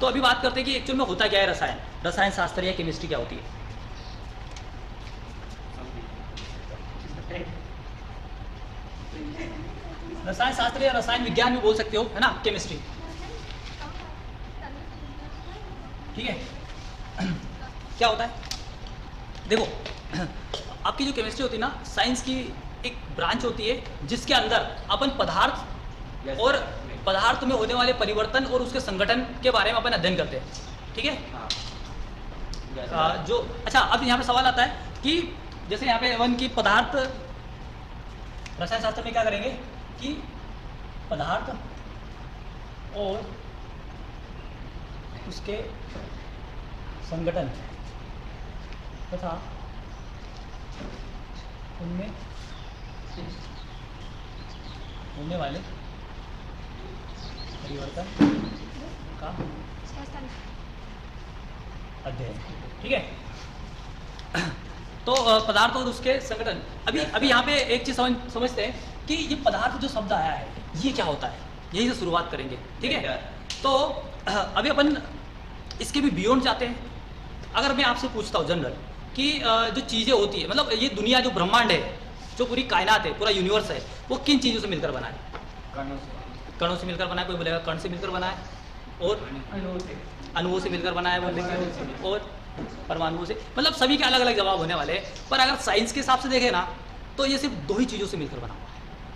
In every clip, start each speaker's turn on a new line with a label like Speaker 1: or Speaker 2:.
Speaker 1: तो अभी बात करते हैं कि एक्चुअल में होता क्या है रसायन, रसायन शास्त्र या केमिस्ट्री क्या होती है। रसायन शास्त्र या रसायन विज्ञान भी बोल सकते हो, है ना, केमिस्ट्री, ठीक है। क्या होता है, देखो आपकी जो केमिस्ट्री होती है ना, साइंस की एक ब्रांच होती है जिसके अंदर अपन पदार्थ और पदार्थ में होने वाले परिवर्तन और उसके संगठन के बारे में अपन अध्ययन करते हैं, ठीक है। जो अच्छा, अब यहाँ पे सवाल आता है कि जैसे यहाँ पे वन की पदार्थ, रसायन शास्त्र में क्या करेंगे कि पदार्थ और उसके संगठन तथा उनमें होने वाले परिवर्तन का अध्ययन, ठीक है। तो पदार्थ और उसके संगठन, अभी यहाँ पे एक चीज समझते हैं कि ये पदार्थ जो शब्द आया है ये क्या होता है, यही से शुरुआत करेंगे, ठीक है। तो अभी अपन इसके भी बियॉन्ड जाते हैं। अगर मैं आपसे पूछता हूँ जनरल कि जो चीज़ें होती है, मतलब ये दुनिया जो ब्रह्मांड है, जो पूरी कायनात है, पूरा यूनिवर्स है, वो किन चीज़ों से मिलकर बना है? कणों से मिलकर बना है, कोई बोलेगा कण से मिलकर बना है, और अणुओं से मिलकर बना है बोलेंगे, और परमाणुओं से, मतलब सभी के अलग अलग जवाब होने वाले हैं। पर अगर साइंस के हिसाब से देखें ना, तो ये सिर्फ दो ही चीज़ों से मिलकर बना हुआ है,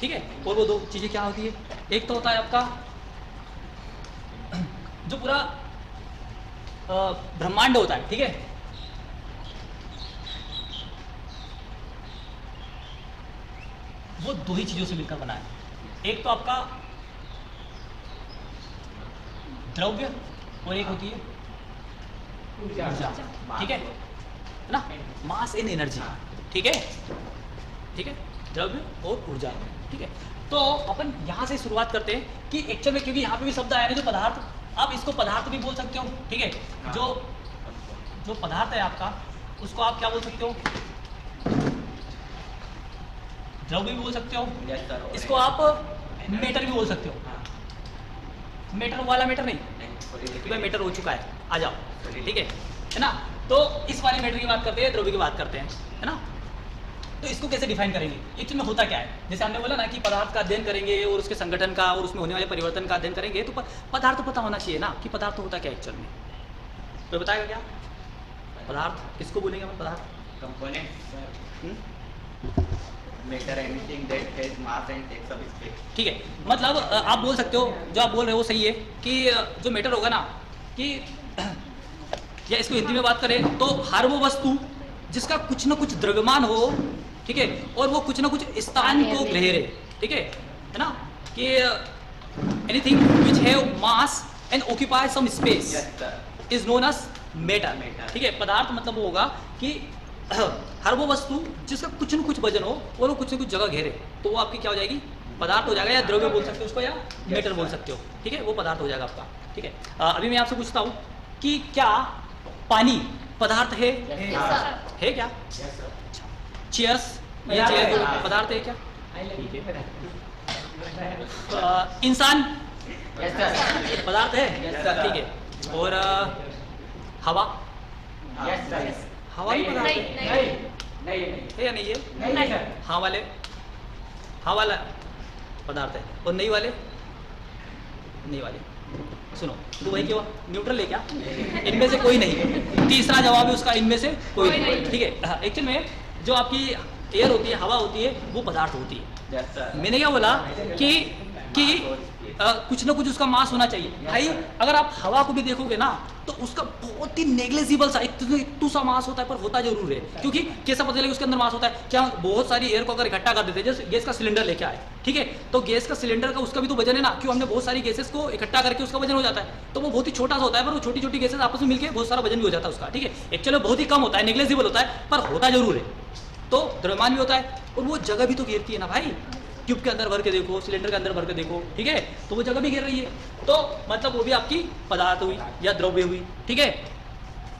Speaker 1: ठीक है। और वो दो चीज़ें क्या होती है, एक तो होता है आपका जो पूरा ब्रह्मांड होता है, ठीक है, वो दो ही चीजों से मिलकर बना है। एक तो आपका द्रव्य और एक होती है ऊर्जा, ठीक है ना, मास एंड एनर्जी, ठीक है, ठीक है, द्रव्य और ऊर्जा, ठीक है। तो अपन यहाँ से शुरुआत करते हैं कि एक्चुअल में, क्योंकि यहाँ पे भी शब्द आया है जो पदार्थ, आप इसको पदार्थ भी बोल सकते हो, ठीक है। जो पदार्थ है आपका, उसको आप क्या बोल सकते हो, द्रव्य भी बोल सकते हो, इसको आप मेटर भी बोल सकते हो। मेटर वाला मेटर नहीं, भाई मेटर हो चुका है, आ जाओ, ठीक है ना। तो इस वाले मेटर की बात करते हैं, द्रव्य की बात करते हैं, है ना। तो इसको कैसे डिफाइन करेंगे, एक्चुअल में होता क्या है, जैसे हमने बोला ना कि पदार्थ का अध्ययन करेंगे और उसके संगठन का और उसमें होने वाले परिवर्तन का अध्ययन करेंगे, तो पदार्थ पता होना चाहिए ना कि पदार्थ होता क्या एक्चुअल में। तो बताएगा क्या पदार्थ, किसको बोलेंगे हम पदार्थ?
Speaker 2: Component, matter, anything that has mass and takes up space,
Speaker 1: ठीक है। मतलब आप बोल सकते हो, जो आप बोल रहे हो वो सही है कि जो मैटर होगा ना, कि या इसको हिंदी में बात करें तो हर वो वस्तु जिसका कुछ ना कुछ द्रव्यमान हो, ठीक है, और वो कुछ ना कुछ स्थान को ग्रहरे, ठीक है ना, कि anything which have mass and occupy some space is known as matter, ठीक है। पदार्थ मतलब वो होगा कि हर वो वस्तु जिसका कुछ न कुछ वजन हो और वो कुछ न कुछ जगह घेरे, तो वो आपकी क्या हो जाएगी, पदार्थ हो जाएगा, या द्रव्य बोल सकते हो उसको, या मैटर बोल सकते हो, ठीक है, वो पदार्थ हो जाएगा आपका, ठीक है। अभी मैं आपसे पूछता हूँ कि क्या पानी पदार्थ है? है क्या? चेयर्स, ये चेयर पदार्थ है क्या? इंसान पदार्थ है, ठीक है। और हवा, हवा भी पदार्थ है या नहीं है? हाँ वाले, हाँ वाला पदार्थ है, और नहीं वाले, नहीं वाले। सुनो, तो वही क्यों न्यूट्रल है क्या? इनमें से कोई नहीं, तीसरा जवाब है उसका, इनमें से कोई नहीं, ठीक है। एक्चुअल में जो आपकी एयर होती है, हवा होती है, वो पदार्थ होती है। मैंने क्या बोला कि कुछ ना कुछ उसका मास होना चाहिए। भाई अगर आप हवा को भी देखोगे ना, तो उसका बहुत ही नेग्लिजिबल सा इतना सा मास होता है, पर होता जरूर है। क्योंकि कैसा पता चलेगा उसके अंदर मास होता है? क्या बहुत सारी एयर को अगर इकट्ठा कर देते हैं, जैसे गैस का सिलेंडर लेके आए, ठीक है, तो गैस का सिलेंडर का उसका भी तो वजन है ना, क्यों हमने बहुत सारी गैसेस को इकट्ठा करके उसका वजन हो जाता है, तो वो बहुत ही छोटा सा होता है, पर वो छोटी छोटी गैसेस आपस में मिलकर बहुत सारा वजन भी हो जाता है उसका, ठीक है। एक्चुअली बहुत ही कम होता है, नेग्लिजिबल होता है, पर होता जरूर है। तो द्रव्यमान भी होता है, और वो जगह भी तो घेरती है ना भाई, ट्यूब के अंदर भर के देखो, सिलेंडर के अंदर भर के देखो, ठीक है, तो वो जगह भी घेर रही है, तो मतलब वो भी आपकी पदार्थ हुई या द्रव्य हुई, ठीक है।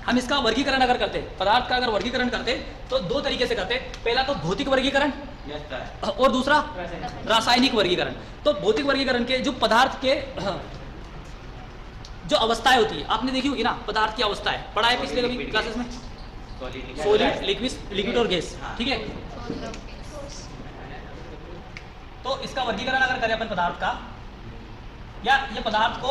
Speaker 1: हम इसका वर्गीकरण अगर करते, पदार्थ का अगर वर्गीकरण करते, तो दो तरीके से करते। पहला तो भौतिक वर्गीकरण, और दूसरा रासायनिक वर्गीकरण। तो भौतिक वर्गीकरण के जो पदार्थ के जो अवस्थाएं होती है आपने देखी होगी ना, पदार्थ की अवस्था है, पढ़ा है पिछले कभी क्लासेस में, सॉलिड, लिक्विड और गैस, ठीक है। तो इसका वर्गीकरण अगर करें अपन पदार्थ का, या ये पदार्थ को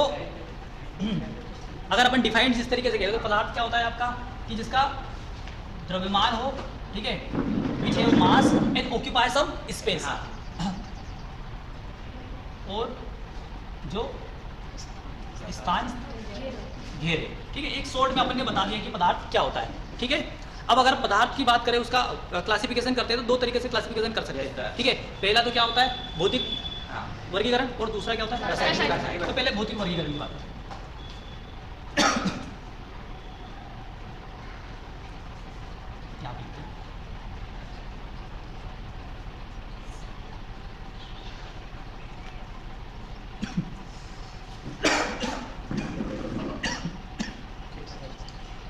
Speaker 1: अगर अपन डिफाइंड जिस तरीके से करें तो पदार्थ क्या होता है आपका, कि जिसका द्रव्यमान हो, ठीक है, which have mass and occupy some space, और जो स्थान घेरे, ठीक है। एक शॉर्ट में अपन ने बता दिया कि पदार्थ क्या होता है, ठीक है। अब अगर पदार्थ की बात करें, उसका क्लासिफिकेशन करते हैं तो दो तरीके से क्लासिफिकेशन कर सकते हैं, ठीक है। पहला तो क्या होता है भौतिक वर्गीकरण, और दूसरा क्या होता है रासायनिक। तो पहले भौतिक वर्गीकरण की बात करें।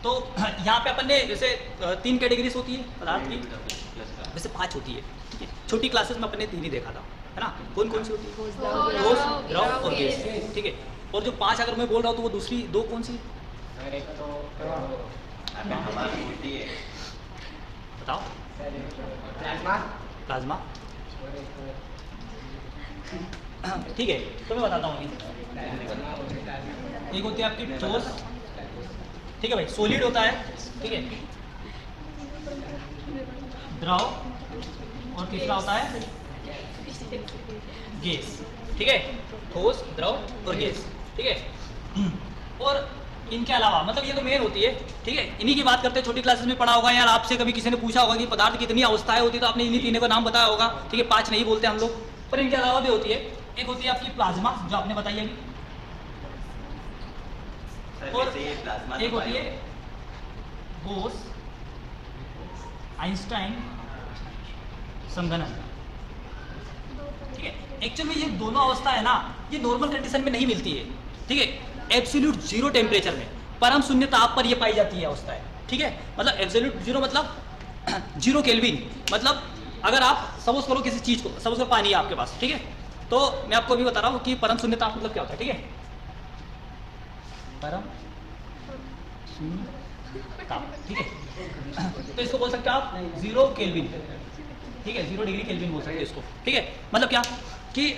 Speaker 1: तो यहाँ पे अपन ने जैसे 3 कैटेगरीज होती है पदार्थ की, वैसे 5 होती है, ठीक है। छोटी क्लासेस में अपन ने 3 ही देखा था, है ना। कौन कौन सी होती है, ठोस, द्रव और गैस, ठीक है। और जो 5 अगर मैं बोल रहा हूँ तो वो दूसरी 2 कौन सी बताओ? प्लाज्मा, ठीक है। तो मैं बताता हूँ, एक होती है आपकी ठोस, ठीक है भाई, सॉलिड होता है, ठीक है, द्रव, और तीसरा होता है गैस, ठीक है। ठोस, द्रव और गैस, ठीक है। और इनके अलावा मतलब ये तो मेन होती है, ठीक है। इन्हीं की बात करते हैं, छोटी क्लासेस में पढ़ा होगा, यार आपसे कभी किसी ने पूछा होगा कि पदार्थ कितनी अवस्थाएं होती है, तो आपने इन्हीं तीनों का नाम बताया होगा, ठीक है। 5 नहीं बोलते हम लोग, पर इनके अलावा भी होती है। एक होती है आपकी प्लाज्मा, जो आपने बताई अभी, और एक होती है बोस आइंस्टाइन संघनन, ठीक है। एक्चुअली ये दोनों अवस्था है ना, ये नॉर्मल कंडीशन में नहीं मिलती है, ठीक है। एब्सोल्यूट जीरो टेम्परेचर में, परम शून्य ताप पर ये पाई जाती है अवस्थाएं, ठीक है। मतलब एब्सोल्यूट जीरो मतलब 0 केल्विन, मतलब अगर आप सपोज करो किसी चीज को, सपोज करो पानी है आपके पास, ठीक है। तो मैं आपको अभी बता रहा हूँ कि परम शून्य ताप मतलब क्या होता है, ठीक है। परम शून्य ताप, ठीक है। तो इसको बोल सकते हो आप 0 केल्विन, ठीक है, 0 डिग्री केल्विन बोल सकते हैं इसको, ठीक है। मतलब क्या कि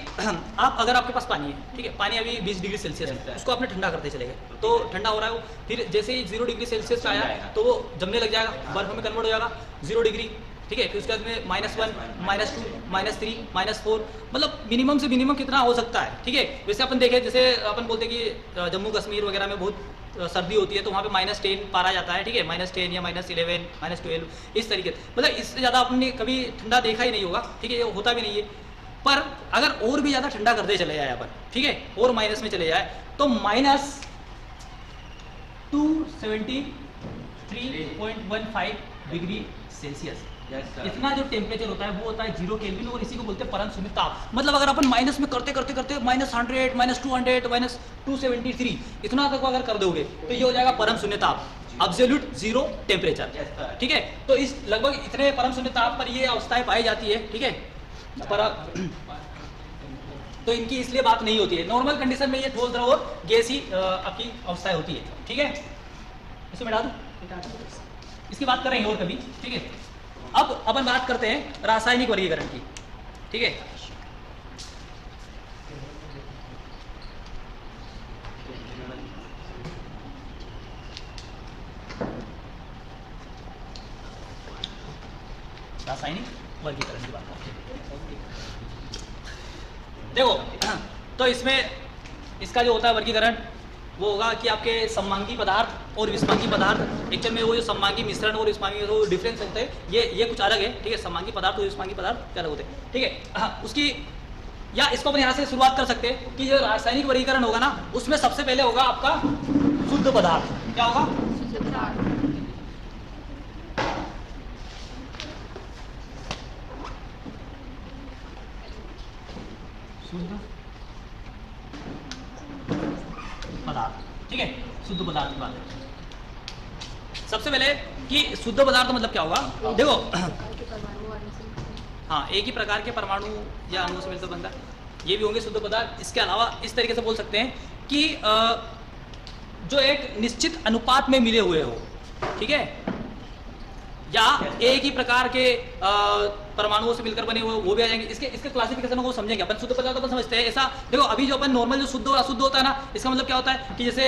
Speaker 1: आप अगर आपके पास पानी है, ठीक है, पानी अभी 20 डिग्री सेल्सियस है, उसको आपने ठंडा करते चले गए, तो ठंडा हो रहा है वो, फिर जैसे ही 0 डिग्री सेल्सियस पे आया तो वो जमने लग जाएगा, बर्फ में कन्वर्ट हो जाएगा 0 डिग्री, ठीक है। फिर उसके बाद में -1, -2, -3, -4, मतलब मिनिमम से मिनिमम कितना हो सकता है, ठीक है। वैसे अपन देखें, जैसे अपन बोलते हैं कि जम्मू कश्मीर वगैरह में बहुत सर्दी होती है, तो वहाँ पे -10 पारा जाता है, ठीक है, -10 या -11, -12 इस तरीके, मतलब इससे ज़्यादा आपने कभी ठंडा देखा ही नहीं होगा, ठीक है, ये होता भी नहीं है। पर अगर और भी ज़्यादा ठंडा करते चले जाए अपन, ठीक है, और माइनस में चले जाए, तो -273.15 डिग्री सेल्सियस, इतना जो टेम्परेचर होता है वो होता है 0 केल्विन, और इसी को बोलते हैं परम शून्य ताप। मतलब अगर अपन माइनस में करते करते करते -100, -200, -273 इतना तक अगर कर दोगे तो ये हो जाएगा परम शून्य ताप, एब्सोल्यूट 0 टेम्परेचर, ठीक है। तो इस लगभग इतने परम शून्य ताप पर ये अवस्थाएं पाई जाती है, ठीक है। पर तो इनकी इसलिए बात नहीं होती है, नॉर्मल कंडीशन में ये ठोस, द्रव और गैस ही आपकी अवस्थाएं होती है, ठीक है। इसको मिटा दूं, इसकी बात करेंगे और कभी, ठीक है। अब अपन बात करते हैं रासायनिक वर्गीकरण की, ठीक है। रासायनिक वर्गीकरण की बात करते हैं, देखो। तो इसमें इसका जो होता है वर्गीकरण, वो होगा कि आपके सममांगी पदार्थ और विषमांगी पदार्थ, एक्चुअल में वो जो सममांगी मिश्रण और विषमांगी जो डिफरेंस होते हैं, ये कुछ अलग है, ठीक है। सममांगी पदार्थ और विषमांगी पदार्थ अलग होते हैं, ठीक है। उसकी या इसको अपन यहाँ से शुरुआत कर सकते हैं कि जो रासायनिक वर्गीकरण होगा ना, उसमें सबसे पहले होगा आपका शुद्ध पदार्थ। क्या होगा? शुद्ध पदार्थ, ठीक है। शुद्ध पदार्थ की बात है सबसे पहले कि शुद्ध पदार्थ मतलब क्या होगा। देखो, हाँ, एक ही प्रकार के परमाणु या अणुओं से मिलकर बनता है, ये भी होंगे शुद्ध पदार्थ। इसके अलावा इस तरीके से बोल सकते हैं कि जो एक निश्चित अनुपात में मिले हुए हो, ठीक है, या एक ही प्रकार के परमाणुओं से मिलकर बने हुए वो भी आ जाएंगे। इसके क्लासिफिकेशन को समझेंगे अपन। शुद्ध पदार्थ अपन समझते हैं ऐसा, देखो अभी जो अपन नॉर्मल जो शुद्ध और अशुद्ध होता है ना, इसका मतलब क्या होता है कि जैसे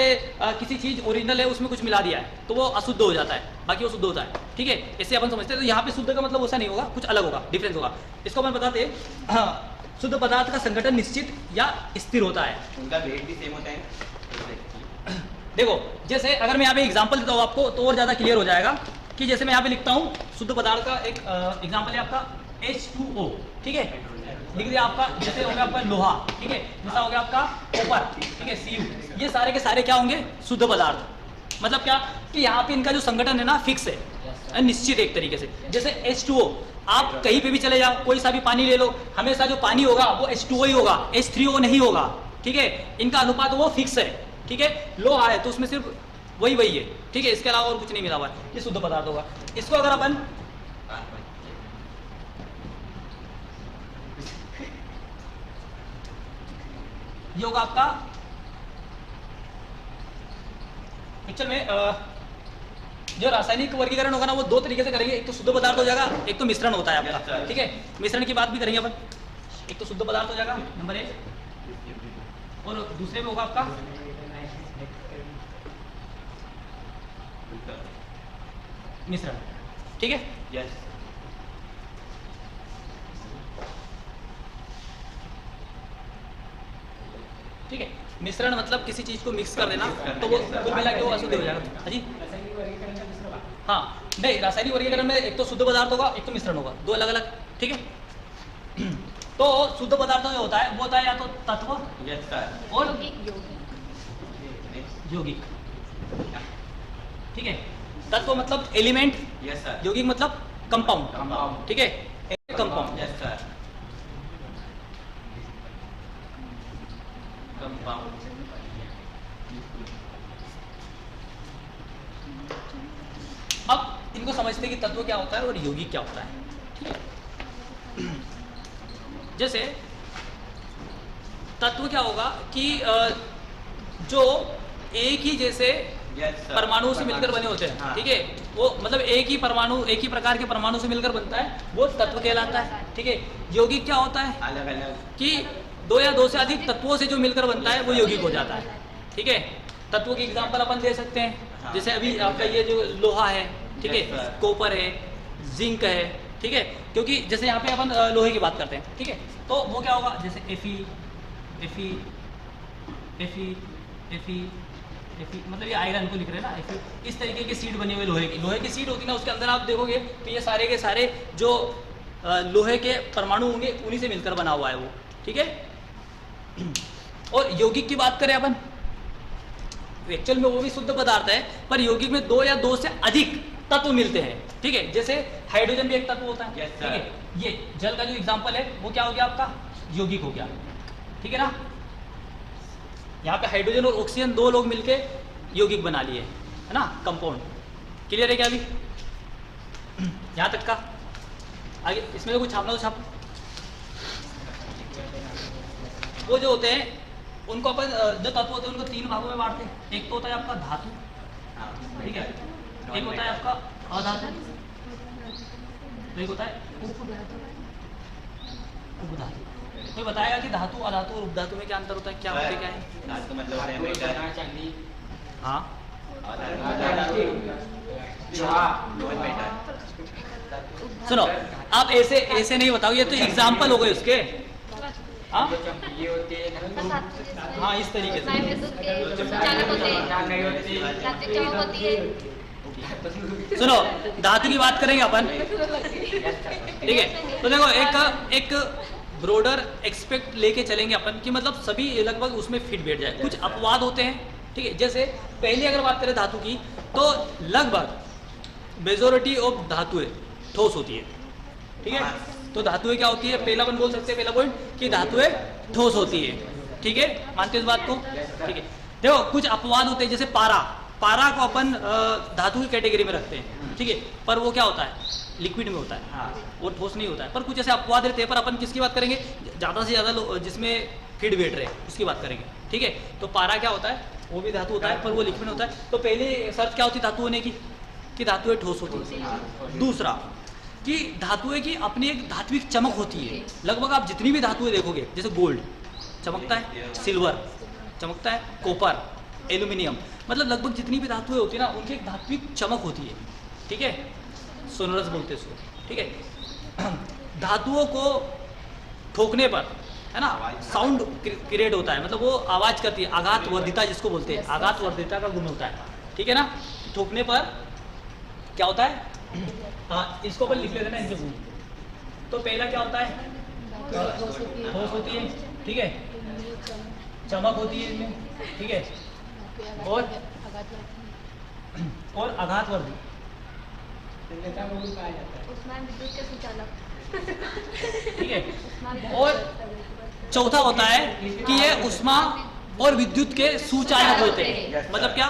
Speaker 1: किसी चीज ओरिजिनल है उसमें कुछ मिला दिया है तो वो अशुद्ध हो जाता है, बाकी वो शुद्ध होता है, ठीक है, ऐसे अपन समझते हैं। तो यहाँ पे शुद्ध का मतलब ऐसा नहीं होगा, कुछ अलग होगा, डिफरेंस होगा। इसको अपन बताते हैं, शुद्ध पदार्थ का संगठन निश्चित या स्थिर होता है,
Speaker 2: उनका वेट भी सेम होता है।
Speaker 1: देखो जैसे अगर मैं यहाँ पे एग्जांपल देता हूँ आपको तो और ज़्यादा क्लियर हो जाएगा कि जैसे मैं यहाँ पे लिखता हूँ शुद्ध पदार्थ का एक एग्जांपल है आपका H2O, ठीक है, लिख दिया आपका, जैसे हो गया आपका लोहा, ठीक है, जैसा हो गया आपका कॉपर, ठीक है, Cu, ये सारे के सारे क्या होंगे, शुद्ध पदार्थ। मतलब क्या कि यहाँ पे इनका जो संगठन है ना फिक्स है, निश्चित एक तरीके से। जैसे H2O, आप कहीं पे भी चले जाओ, कोई सा भी पानी ले लो, हमेशा जो पानी होगा वो H2O ही होगा, H3O नहीं होगा, ठीक है, इनका अनुपात वो फिक्स है, ठीक है। लोहा है तो उसमें सिर्फ वही है, ठीक है, इसके अलावा और कुछ नहीं मिला हुआ है, ये शुद्ध पदार्थ होगा। इसको अगर अपन ये होगा आपका एक्चुअल में जो रासायनिक वर्गीकरण होगा ना वो दो तरीके से करेंगे, एक तो शुद्ध पदार्थ हो जाएगा, एक तो मिश्रण होता है आपका, ठीक है, मिश्रण की बात भी करेंगे अपन। एक तो शुद्ध पदार्थ हो जाएगा नंबर 1, और दूसरे में होगा आपका मिश्रण, ठीक है।
Speaker 2: यस,
Speaker 1: ठीक है, मिश्रण मतलब किसी चीज को मिक्स कर देना तो वो कुल मिला के वो अशुद्ध हो जाएगा। हाँ जी, हाँ नहीं, रासायनिक वर्गीकरण में एक तो शुद्ध पदार्थ होगा, एक तो मिश्रण होगा, दो अलग अलग, ठीक है। तो शुद्ध पदार्थ में होता है वो होता है या तो तत्व
Speaker 2: यस सर,
Speaker 1: और यौगिक, ठीक है। तत्व मतलब एलिमेंट,
Speaker 2: यस सर,
Speaker 1: यौगिक मतलब कंपाउंड,
Speaker 2: कंपाउंड,
Speaker 1: ठीक है, कंपाउंड।
Speaker 2: Yes sir, compound.
Speaker 1: अब इनको समझते हैं कि तत्व क्या होता है और यौगिक क्या होता है, ठीक है। जैसे तत्व क्या होगा कि जो एक ही जैसे परमाणु से मिलकर बने होते हैं,
Speaker 2: हाँ।
Speaker 1: ठीक है, वो मतलब एक ही परमाणु, एक ही प्रकार के परमाणु से मिलकर बनता है, वो तत्व कहलाता है, ठीक है। यौगिक क्या होता है
Speaker 2: अलग अलग
Speaker 1: कि दो या दो से अधिक तत्वों से जो मिलकर बनता है वो यौगिक हो जाता है, ठीक है। तत्वों की एग्जांपल अपन दे सकते हैं,
Speaker 2: हाँ।
Speaker 1: जैसे अभी आपका ये जो लोहा है, ठीक है,
Speaker 2: Yes, sir.
Speaker 1: कॉपर है, जिंक है, ठीक है, क्योंकि जैसे यहाँ पे अपन लोहे की बात करते हैं, ठीक है, तो वो क्या होगा, जैसे Fe, मतलब ये आयरन को लिख रहे हैं ना, Fe, इस तरीके की सीड बनी हुई लोहे की सीड होती है ना, उसके अंदर आप देखोगे तो ये सारे के सारे जो लोहे के परमाणु होंगे उन्हीं से मिलकर बना हुआ है वो, ठीक है। और यौगिक की बात करें अपन, एक्चुअल में वो भी शुद्ध पदार्थ है, पर यौगिक में दो या दो से अधिक तत्व मिलते हैं, ठीक है। जैसे हाइड्रोजन भी एक तत्व होता है,
Speaker 2: Yes,
Speaker 1: ठीक है। ये जल का जो एग्जांपल है वो क्या हो गया आपका, यौगिक हो गया, ठीक है ना। यहाँ पे हाइड्रोजन और ऑक्सीजन दो लोग मिलके यौगिक बना लिए, है ना, कंपाउंड। क्लियर है क्या अभी यहाँ तक का? आगे इसमें तो कुछ छापना तो छाप। वो जो होते हैं उनको अपन जो तत्व होते हैं उनको तीन भागों में बांटते हैं। एक तो होता है आपका धातु, ठीक है, एक होता है आपका अधातु, तो एक होता है उपधातु। कोई बताएगा कि धातु, अधातु और उपधातु में क्या अंतर होता है, क्या होते क्या है?
Speaker 2: धातु मतलब होता है मेटल,
Speaker 1: हाँ,
Speaker 2: लोहे मेटल।
Speaker 1: सुनो आप ऐसे ऐसे नहीं बताओ, ये तो एग्जाम्पल हो गए उसके। हाँ
Speaker 2: ये होते हैं,
Speaker 1: हाँ, इस तरीके से सुनो, धातु की बात करेंगे अपन, ठीक है। तो देखो एक ब्रॉडर एक्सपेक्ट लेके चलेंगे अपन कि मतलब सभी लगभग उसमें फिट बैठ जाए। कुछ अपवाद होते हैं, ठीक है। जैसे पहले अगर बात करें धातु की तो लगभग मेजोरिटी ऑफ धातुएं ठोस होती है, ठीक है। तो धातुएं क्या होती है, पहला अपन बोल सकते हैं, पहला पॉइंट कि धातुएं ठोस होती है, ठीक है। मानते हो इस बात को, ठीक है। देखो कुछ अपवाद होते हैं, जैसे पारा को अपन धातु की कैटेगरी में रखते हैं, ठीक है, पर वो क्या होता है, लिक्विड में होता है, वो ठोस नहीं होता है। पर कुछ ऐसे अपवाद रहते हैं, पर अपन किसकी बात करेंगे, ज़्यादा से ज़्यादा जिसमें फिट बैठ रहे हैं उसकी बात करेंगे, ठीक है। तो पारा क्या होता है, वो भी धातु होता है पर वो लिक्विड होता है। तो पहले शर्त क्या होती है धातु होने की, कि धातुएं ठोस होती है। दूसरा कि धातुएं की अपनी एक धात्विक चमक होती है। लगभग आप जितनी भी धातुएं देखोगे, जैसे गोल्ड चमकता है, सिल्वर चमकता है, कॉपर, एल्यूमिनियम, मतलब लगभग जितनी भी धातुएं होती है ना उनकी एक धात्विक चमक होती है, ठीक है, सोनरस बोलते हैं उसको, ठीक है। धातुओं को ठोकने पर है ना साउंड क्रिएट होता है, मतलब वो आवाज़ करती है, आघात वर्धिता जिसको बोलते हैं, आघात वर्धिता का गुण होता है, ठीक है ना। ठोकने पर क्या होता है, हाँ इसको अपन लिख लेते हैं ना इनके गुण। तो पहला क्या होता है, ठोस होती है, ठीक है, चमक होती है इनमें, ठीक है, और आघात वर्धित, ठीक है। और चौथा होता है कि ये उष्मा और विद्युत के सुचालक होते हैं। मतलब क्या,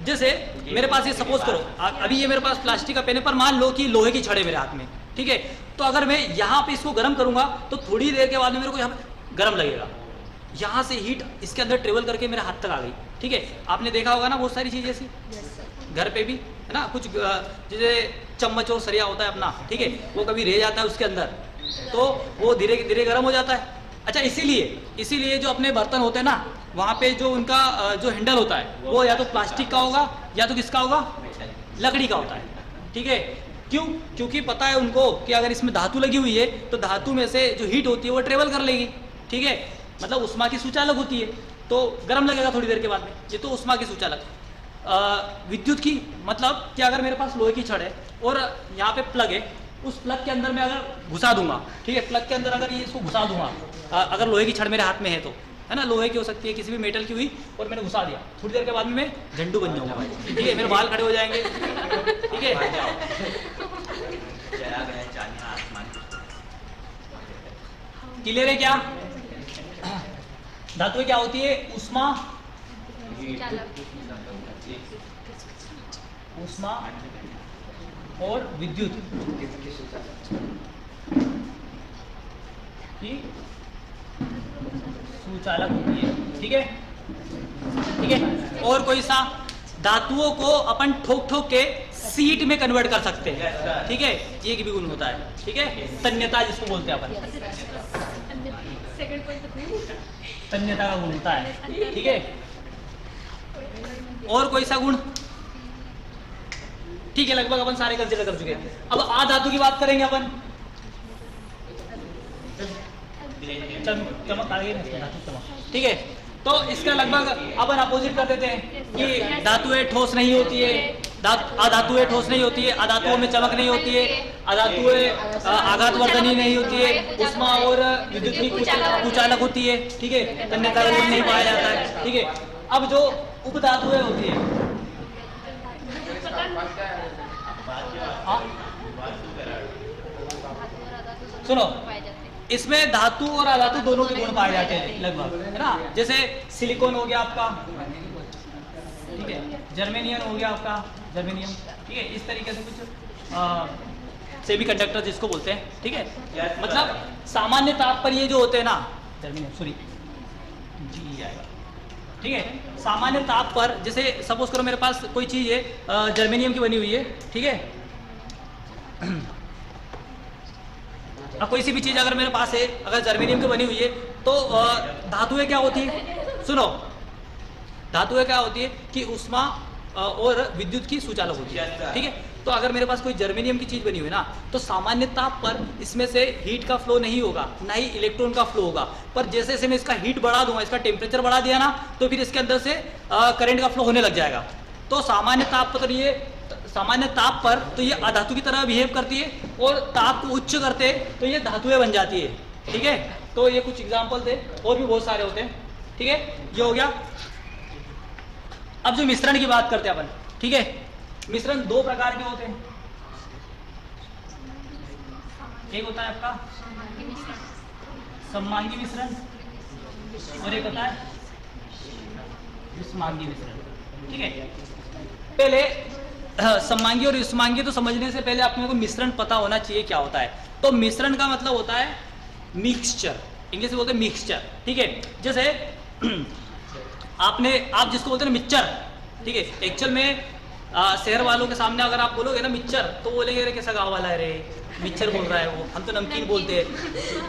Speaker 1: जैसे मेरे पास ये सपोज करो अभी ये मेरे पास प्लास्टिक का पेन है, पर मान लो कि लोहे की छड़ है मेरे हाथ में, ठीक है। तो अगर मैं यहाँ पे इसको गर्म करूंगा तो थोड़ी देर के बाद में मेरे को यहाँ पे गर्म लगेगा, यहाँ से हीट इसके अंदर ट्रेवल करके मेरे हाथ तक आ गई, ठीक है। आपने देखा होगा ना बहुत सारी चीज़ ऐसी घर पे भी है ना, कुछ जैसे चम्मच और सरिया होता है अपना, ठीक है, वो कभी रह जाता है उसके अंदर तो वो धीरे धीरे गर्म हो जाता है। अच्छा इसीलिए जो अपने बर्तन होते हैं ना वहाँ पे जो उनका जो हैंडल होता है वो या तो प्लास्टिक का होगा या तो किसका होगा, लकड़ी का होता है, ठीक है। क्यों, क्योंकि पता है उनको कि अगर इसमें धातु लगी हुई है तो धातु में से जो हीट होती है वो ट्रेवल कर लेगी, ठीक है, मतलब उष्मा की सुचालक होती है तो गर्म लगेगा थोड़ी देर के बाद में, ये तो उष्मा की सुचालक। विद्युत की मतलब कि अगर मेरे पास लोहे की छड़ है और यहाँ पे प्लग है, उस प्लग के अंदर मैं अगर घुसा दूंगा, ठीक है, प्लग के अंदर अगर ये इसको घुसा दूंगा, अगर लोहे की छड़ मेरे हाथ में है तो, है ना, लोहे की हो सकती है किसी भी मेटल की हुई, और मैंने घुसा दिया, थोड़ी देर के बाद में मैं झंडू बन जाऊंगा, ठीक है, मेरे बाल खड़े हो जाएंगे, ठीक है। क्लियर है क्या? धातुएं क्या होती है, उष्मा और विद्युत की सुचालक होती है, ठीक है, ठीक है। और कोई सा धातुओं को अपन ठोक ठोक के सीट में कन्वर्ट कर सकते हैं, ठीक है, ये भी गुण होता है, ठीक है, तन्यता जिसको बोलते हैं अपन, तन्यता का गुण होता है, ठीक है। और कोई सा गुण, ठीक है, लगभग अपन सारे कंसीडर कर चुके हैं। अब आ धातु की बात करेंगे अपन, चमक आ गई ना, धातु चमक, ठीक है। तो इसका लगभग अपन अपोजिट कर देते हैं कि धातुएं ठोस नहीं होती है, अधातुएं ठोस नहीं होती है, अधातुओं में चमक नहीं होती है, अधातुएं आघातवर्धनी नहीं होती है, उष्मा और विद्युत की कुचालक होती है, ठीक है, तन्यता का गुण नहीं पाया जाता है, ठीक है। अब जो उपधातुएं होती है, सुनो, इसमें धातु और अधातु दोनों के गुण पाए जाते हैं लगभग, है ना। जैसे सिलिकॉन हो गया आपका, ठीक है, जर्मेनियम हो गया आपका, जर्मेनियम, ठीक है, इस तरीके से कुछ सेमीकंडक्टर जिसको बोलते हैं, ठीक है। मतलब सामान्य ताप पर ये जो होते हैं ना, जर्मेनियम सॉरी जी आएगा, ठीक है, सामान्य ताप पर, जैसे सपोज करो मेरे पास कोई चीज़ है जर्मेनियम की बनी हुई है, ठीक है, कोई सी भी चीज़ अगर मेरे पास है, अगर जर्मेनियम की बनी हुई है तो धातुएं क्या होती है, सुनो, धातुएं क्या होती है कि उष्मा और विद्युत की सुचालक होती है, ठीक है। तो अगर मेरे पास कोई जर्मेनियम की चीज़ बनी हुई है ना, तो सामान्य ताप पर इसमें से हीट का फ्लो नहीं होगा, ना ही इलेक्ट्रॉन का फ्लो होगा, पर जैसे जैसे मैं इसका हीट बढ़ा दूंगा, इसका टेम्परेचर बढ़ा दिया ना, तो फिर इसके अंदर से करंट का फ्लो होने लग जाएगा। तो सामान्य ताप पर तो ये अधातु की तरह बिहेव करती है, और ताप को उच्च करते तो ये धातुएं बन जाती है, ठीक है। तो ये कुछ एग्जाम्पल थे, और भी बहुत सारे होते हैं, ठीक है, ये हो गया। अब जो मिश्रण की बात करते हैं अपन, ठीक है, मिश्रण दो प्रकार के होते हैं, एक होता है आपका सममांगी मिश्रण और एक होता है विषमांगी मिश्रण, ठीक है। पहले सममांगी और विषमांगी तो समझने से पहले आपको मिश्रण पता होना चाहिए क्या होता है। तो मिश्रण का मतलब होता है मिक्सचर, इंग्लिश में बोलते हैं मिक्सचर, ठीक है। जैसे आप जिसको बोलते हैं ना मिक्सचर, ठीक है, एक्चुअल में शहर वालों के सामने अगर आप बोलोगे ना मिक्सचर तो बोलेंगे अरे कैसा गाँव वाला है रे, मिक्सचर बोल रहा है वो, हम तो नमकीन बोलते हैं।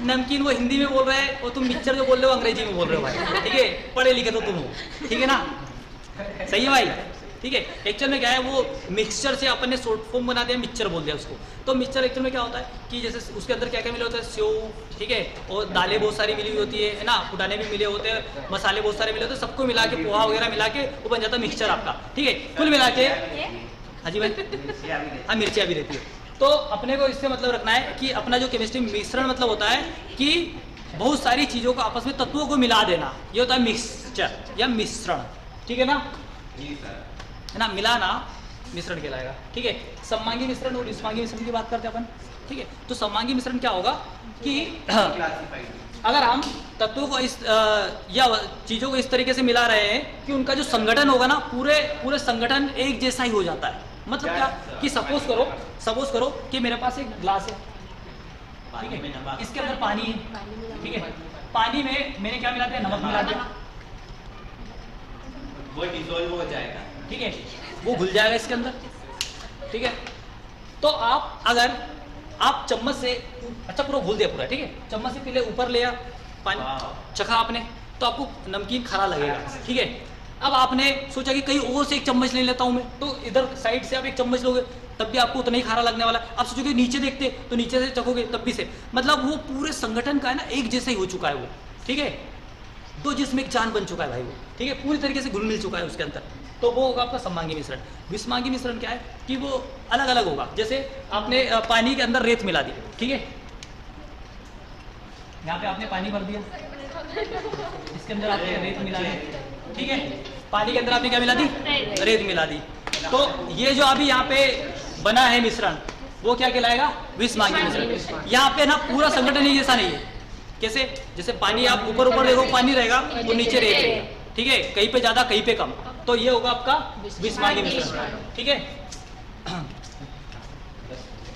Speaker 1: नमकीन वो हिंदी में बोल रहा है और तुम मिक्सचर जो बोल रहे हो अंग्रेजी में बोल रहे हो भाई, ठीक है, पढ़े लिखे तो तुम हो, ठीक है ना, सही है भाई, ठीक है। एक्चुअल में क्या है वो मिक्सचर से अपन ने शॉर्ट फॉर्म बना दिया, मिक्सचर बोल दिया उसको। तो मिक्सचर एक्चुअल में क्या होता है कि जैसे उसके अंदर क्या क्या मिले होते हैं, सेव, ठीक है, और दालें बहुत सारी मिली हुई होती है ना, फुटाने भी मिले होते हैं, मसाले बहुत सारे मिले होते हैं, सबको मिला के पोहा वगैरह मिला के वो बन जाता है मिक्सचर आपका, ठीक है। कुल मिला के हाँ जी भाई, हाँ मिर्चियाँ भी रहती है। तो अपने को इससे मतलब रखना है कि अपना जो केमिस्ट्री मिश्रण मतलब होता है कि बहुत सारी चीज़ों को आपस में तत्वों को मिला देना, ये होता है मिक्सचर या मिश्रण, ठीक है ना, है ना, मिलाना मिश्रण कहलाएगा, ठीक है। सममांगी मिश्रण और विषमांगी मिश्रण की बात करते हैं अपन, ठीक है। तो सममांगी मिश्रण क्या होगा कि अगर हम तत्वों को इस या चीज़ों को इस तरीके से मिला रहे हैं कि उनका जो संगठन होगा ना पूरे संगठन एक जैसा ही हो जाता है। मतलब क्या कि सपोज करो कि मेरे पास एक ग्लास है, ठीक है, इसके अंदर पानी है, ठीक है, पानी में मैंने क्या मिला दिया, नमक मिला दिया,
Speaker 2: वो डिसॉल्व हो जाएगा,
Speaker 1: ठीक है, वो घुल जाएगा इसके अंदर, ठीक है। तो अगर आप चम्मच से अच्छा पूरा घुल दिया पूरा, ठीक है, चम्मच से पहले ऊपर लिया पानी, चखा आपने, तो आपको नमकीन खरा लगेगा, ठीक है। अब आपने सोचा कि कहीं और से एक चम्मच ले लेता हूं मैं, तो इधर साइड से आप एक चम्मच लोगे तब भी आपको उतना ही खारा लगने वाला है। आप सोचोगे नीचे देखते तो नीचे से चखोगे तब भी से, मतलब वो पूरे संगठन का है ना एक जैसा ही हो चुका है वो, ठीक है, दो जिसमें एक जान बन चुका है भाई वो, ठीक है, पूरी तरीके से घुल मिल चुका है उसके अंदर। तो वो होगा आपका सममांगी मिश्रण। विषमांगी मिश्रण क्या है कि वो अलग अलग होगा, जैसे आपने पानी के अंदर रेत मिला दी, ठीक है, यहाँ पे आपने पानी भर दिया, इसके अंदर आपने रेत मिला दी, ठीक है, पानी के अंदर आपने क्या मिला दी, रेत मिला दी। तो ये जो अभी यहाँ पे बना है मिश्रण वो क्या कहलाएगा, विषमांगी मिश्रण। यहाँ पे ना पूरा संगठन ही जैसा नहीं है, कैसे, जैसे पानी आप ऊपर देखो पानी रहेगा और नीचे रेत रहेगा, ठीक है, कहीं पे ज्यादा कहीं पे कम, तो ये होगा आपका विषमांगी मिश्रण, ठीक है।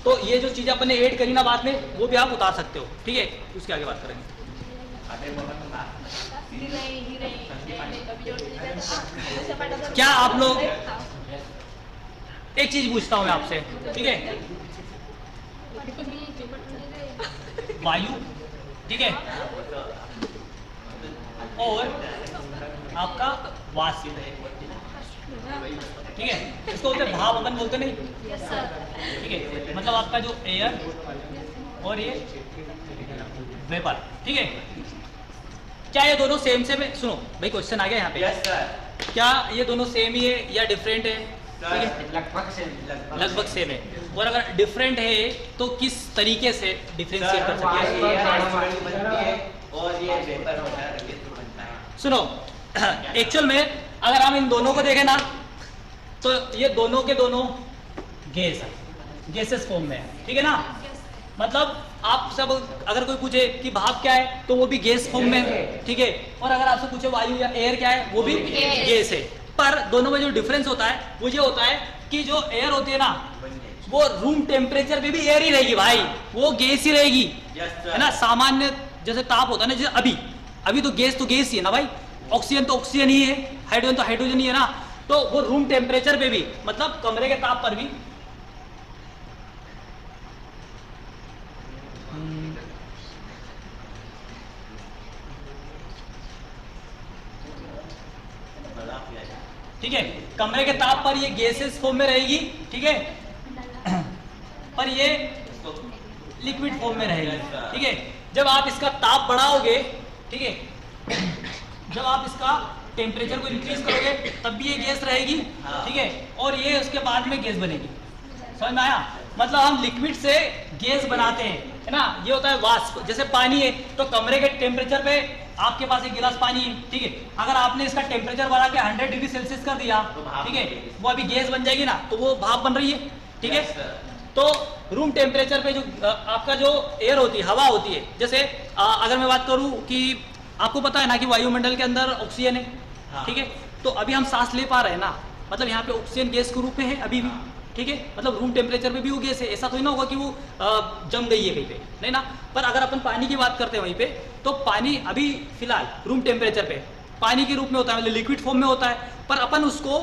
Speaker 1: तो ये जो चीजें अपन ने ऐड करी ना बाद में वो भी आप उतार सकते हो, ठीक है, उसके आगे बात करेंगे। क्या आप लोग, एक चीज पूछता हूं मैं आपसे, ठीक है, वायु, ठीक है, और आपका वाष्प, ठीक है, इसको बोलते हैं भाप, अपन बोलते नहीं, ठीक है, मतलब आपका जो एयर और ये वेपर, ठीक है, क्या ये दोनों सेम है? सुनो भाई, क्वेश्चन आ गया यहाँ पे,
Speaker 2: यस सर,
Speaker 1: क्या ये दोनों सेम ही है या डिफरेंट है?
Speaker 2: लगभग
Speaker 1: सेम है। और अगर डिफरेंट है तो किस तरीके से डिफरेंशिएट कर सकते हैं?
Speaker 2: और ये वेपर होता है,
Speaker 1: सुनो, एक्चुअल में अगर हम इन दोनों को देखें ना तो ये दोनों के दोनों गैस है, गैसेस फॉर्म में है, ठीक है ना। मतलब आप सब अगर कोई पूछे कि भाप क्या है तो वो भी गैस फॉर्म में है, ठीक है, और अगर आपसे पूछे वायु या एयर क्या है वो भी गैस है। पर दोनों में जो डिफरेंस होता है वो ये होता है कि जो एयर होती है ना वो रूम टेम्परेचर पे भी एयर ही रहेगी भाई, वो गैस ही रहेगी, है ना। सामान्य जैसे ताप होता है ना, जैसे अभी तो गैस ही है ना भाई, ऑक्सीजन तो ऑक्सीजन ही है, हाइड्रोजन तो हाइड्रोजन ही है ना, तो वो रूम टेम्परेचर पे भी, मतलब कमरे के ताप पर भी ठीक है, कमरे के ताप पर ये गैसेस फॉर्म में रहेगी, ठीक है, पर ये लिक्विड फॉर्म में रहेगी, ठीक है। जब आप इसका ताप बढ़ाओगे, ठीक है, जब आप इसका टेम्परेचर को इंक्रीज करोगे तब भी ये गैस रहेगी, ठीक है, और ये उसके बाद में गैस बनेगी। समझ में आया? मतलब हम लिक्विड से गैस बनाते हैं, है ना। ये होता है वाष्प। जैसे पानी है तो कमरे के टेम्परेचर पे आपके पास एक गिलास पानी है, ठीक है, अगर आपने इसका टेम्परेचर बढ़ा के 100 डिग्री सेल्सियस कर दिया, ठीक है, वो अभी गैस बन जाएगी ना, तो वो भाप बन रही है, ठीक है। तो रूम टेम्परेचर पे जो आपका जो एयर होती है, हवा होती है, जैसे अगर मैं बात करूं कि आपको पता है ना कि वायुमंडल के अंदर ऑक्सीजन है, ठीक है, तो अभी हम सांस ले पा रहे हैं ना, मतलब यहाँ पे ऑक्सीजन गैस के रूप में है अभी भी, ठीक है, मतलब रूम टेम्परेचर पे भी वो गैस है, ऐसा तो ही ना होगा कि वो जम गई है कहीं पे, नहीं ना। पर अगर अपन पानी की बात करते हैं वहीं पे, तो पानी अभी फिलहाल रूम टेम्परेचर पे पानी के रूप में होता है, मतलब लिक्विड फॉर्म में होता है, पर अपन उसको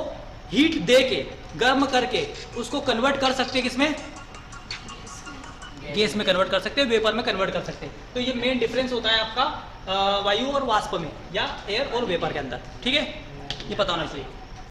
Speaker 1: हीट दे के, गर्म करके उसको कन्वर्ट कर सकते हैं किसमें, गैस में कन्वर्ट कर सकते हैं, वेपर में कन्वर्ट कर सकते हैं। तो ये मेन डिफरेंस होता है आपका वायु और वाष्प में, या एयर और वेपर के अंदर। ठीक है, ये पता होना चाहिए।